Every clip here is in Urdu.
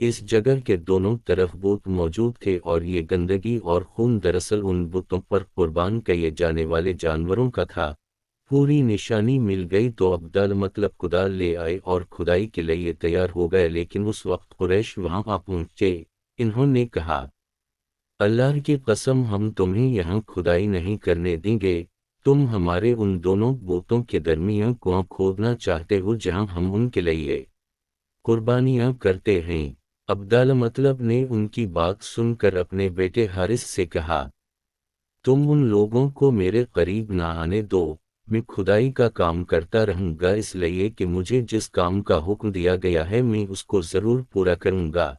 اس جگہ کے دونوں طرف بت موجود تھے اور یہ گندگی اور خون دراصل ان بتوں پر قربان کیے جانے والے جانوروں کا تھا۔ پوری نشانی مل گئی تو عبدال مطلب کدال لے آئے اور کھدائی کے لیے تیار ہو گئے، لیکن اس وقت قریش وہاں آ پہنچے۔ انہوں نے کہا، اللہ کی قسم ہم تمہیں یہاں کھدائی نہیں کرنے دیں گے، تم ہمارے ان دونوں بتوں کے درمیان کنواں کھودنا چاہتے ہو جہاں ہم ان کے لیے قربانیاں کرتے ہیں۔ عبدال مطلب نے ان کی بات سن کر اپنے بیٹے حارث سے کہا، تم ان لوگوں کو میرے قریب نہ آنے دو، میں کھدائی کا کام کرتا رہوں گا، اس لیے کہ مجھے جس کام کا حکم دیا گیا ہے میں اس کو ضرور پورا کروں گا۔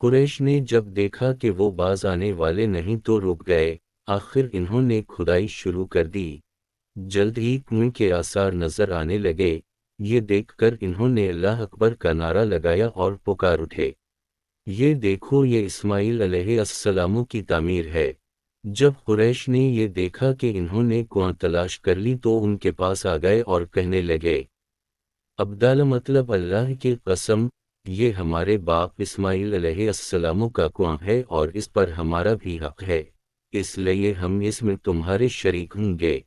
قریش نے جب دیکھا کہ وہ باز آنے والے نہیں تو رک گئے۔ آخر انہوں نے کھدائی شروع کر دی۔ جلد ہی کنویں کے آثار نظر آنے لگے۔ یہ دیکھ کر انہوں نے اللہ اکبر کا نعرہ لگایا اور پکار اٹھے، یہ دیکھو یہ اسماعیل علیہ السلام کی تعمیر ہے۔ جب قریش نے یہ دیکھا کہ انہوں نے کنواں تلاش کر لی تو ان کے پاس آ گئے اور کہنے لگے، عبدال مطلب اللہ کی قسم یہ ہمارے باپ اسماعیل علیہ السلام کا کنواں ہے اور اس پر ہمارا بھی حق ہے، اس لیے ہم اس میں تمہارے شریک ہوں گے۔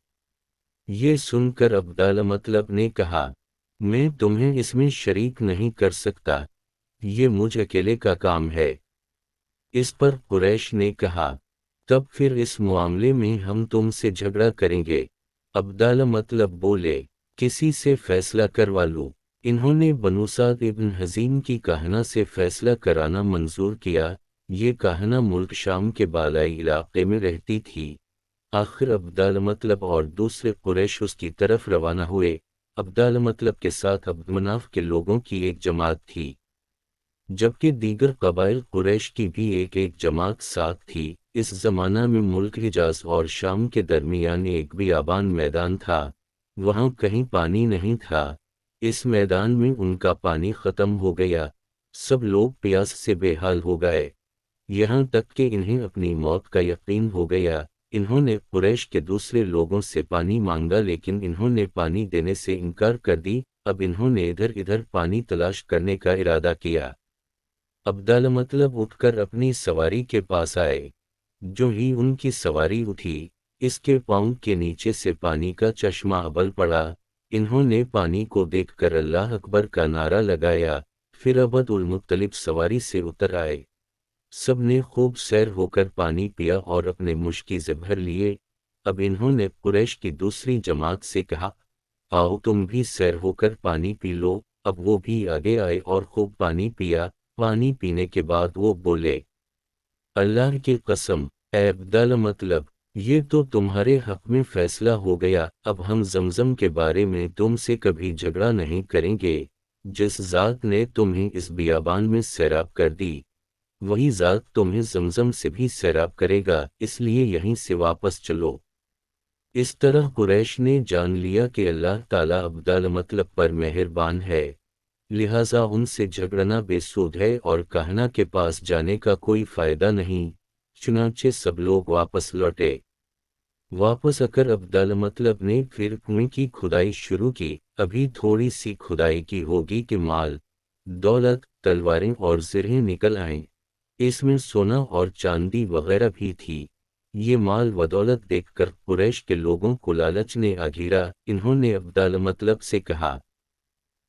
یہ سن کر عبدال مطلب نے کہا، میں تمہیں اس میں شریک نہیں کر سکتا، یہ مجھ اکیلے کا کام ہے۔ اس پر قریش نے کہا، تب پھر اس معاملے میں ہم تم سے جھگڑا کریں گے۔ عبدال مطلب بولے، کسی سے فیصلہ کروا لو۔ انہوں نے بنو سعد ابن حزیم کی کاہنہ سے فیصلہ کرانا منظور کیا۔ یہ کاہنہ ملک شام کے بالائی علاقے میں رہتی تھی۔ آخر عبدال مطلب اور دوسرے قریش اس کی طرف روانہ ہوئے۔ عبدال مطلب کے ساتھ عبد مناف کے لوگوں کی ایک جماعت تھی، جبکہ دیگر قبائل قریش کی بھی ایک جماعت ساتھ تھی۔ اس زمانہ میں ملک حجاز اور شام کے درمیان ایک بیابان میدان تھا، وہاں کہیں پانی نہیں تھا۔ اس میدان میں ان کا پانی ختم ہو گیا، سب لوگ پیاس سے بے حال ہو گئے، یہاں تک کہ انہیں اپنی موت کا یقین ہو گیا۔ انہوں نے قریش کے دوسرے لوگوں سے پانی مانگا لیکن انہوں نے پانی دینے سے انکار کر دی۔ اب انہوں نے ادھر ادھر پانی تلاش کرنے کا ارادہ کیا۔ عبدال مطلب اٹھ کر اپنی سواری کے پاس آئے۔ جو ہی ان کی سواری اٹھی، اس کے پاؤں کے نیچے سے پانی کا چشمہ ابل پڑا۔ انہوں نے پانی کو دیکھ کر اللہ اکبر کا نعرہ لگایا، پھر عبد المطلب سواری سے اتر آئے۔ سب نے خوب سیر ہو کر پانی پیا اور اپنے مشکیزیں بھر لیے۔ اب انہوں نے قریش کی دوسری جماعت سے کہا، آؤ تم بھی سیر ہو کر پانی پی لو۔ اب وہ بھی آگے آئے اور خوب پانی پیا۔ پانی پینے کے بعد وہ بولے، اللہ کی قسم اے عبدال مطلب، یہ تو تمہارے حق میں فیصلہ ہو گیا، اب ہم زمزم کے بارے میں تم سے کبھی جھگڑا نہیں کریں گے۔ جس ذات نے تمہیں اس بیابان میں سیراب کر دی، وہی ذات تمہیں زمزم سے بھی سیراب کرے گا، اس لیے یہیں سے واپس چلو۔ اس طرح قریش نے جان لیا کہ اللہ تعالیٰ عبدال مطلب پر مہربان ہے، لہٰذا ان سے جھگڑنا بے سود ہے اور کاہنہ کے پاس جانے کا کوئی فائدہ نہیں۔ چنانچہ سب لوگ واپس لوٹے۔ واپس آ کر عبدال مطلب نے پھر کنویں کی کھدائی شروع کی۔ ابھی تھوڑی سی کھدائی کی ہوگی کہ مال، دولت، تلواریں اور زرہیں نکل آئیں۔ اس میں سونا اور چاندی وغیرہ بھی تھی۔ یہ مال و دولت دیکھ کر قریش کے لوگوں کو لالچ نے گھیرا۔ انہوں نے عبدال مطلب سے کہا،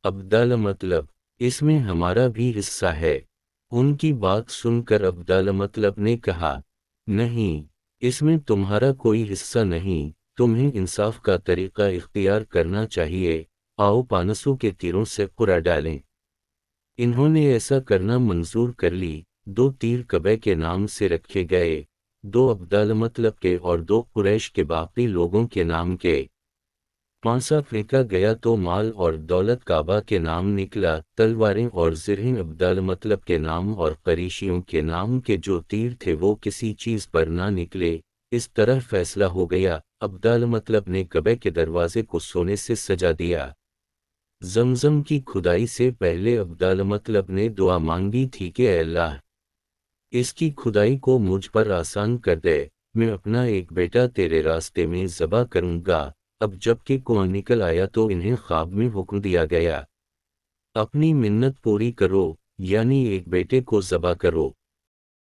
عبدال مطلب، اس میں ہمارا بھی حصہ ہے۔ ان کی بات سن کر عبدال مطلب نے کہا، نہیں، اس میں تمہارا کوئی حصہ نہیں، تمہیں انصاف کا طریقہ اختیار کرنا چاہیے، آؤ پانسوں کے تیروں سے قرع ڈالیں۔ انہوں نے ایسا کرنا منظور کر لی۔ 2 تیر کعبہ کے نام سے رکھے گئے، 2 عبدال مطلب کے اور 2 قریش کے باقی لوگوں کے نام کے۔ پانسا پھینکا گیا تو مال اور دولت کعبہ کے نام نکلا، تلواریں اور زرہیں عبدال مطلب کے نام اور قریشیوں کے نام کے جو تیر تھے وہ کسی چیز پر نہ نکلے۔ اس طرح فیصلہ ہو گیا۔ عبدال مطلب نے کعبہ کے دروازے کو سونے سے سجا دیا۔ زمزم کی کھدائی سے پہلے عبدال مطلب نے دعا مانگی تھی کہ اے اللہ، اس کی کھدائی کو مجھ پر آسان کر دے، میں اپنا ایک بیٹا تیرے راستے میں ذبح کروں گا۔ اب جب کہ کنواں نکل آیا تو انہیں خواب میں حکم دیا گیا، اپنی منت پوری کرو۔ یعنی ایک بیٹے کو ذبح کرو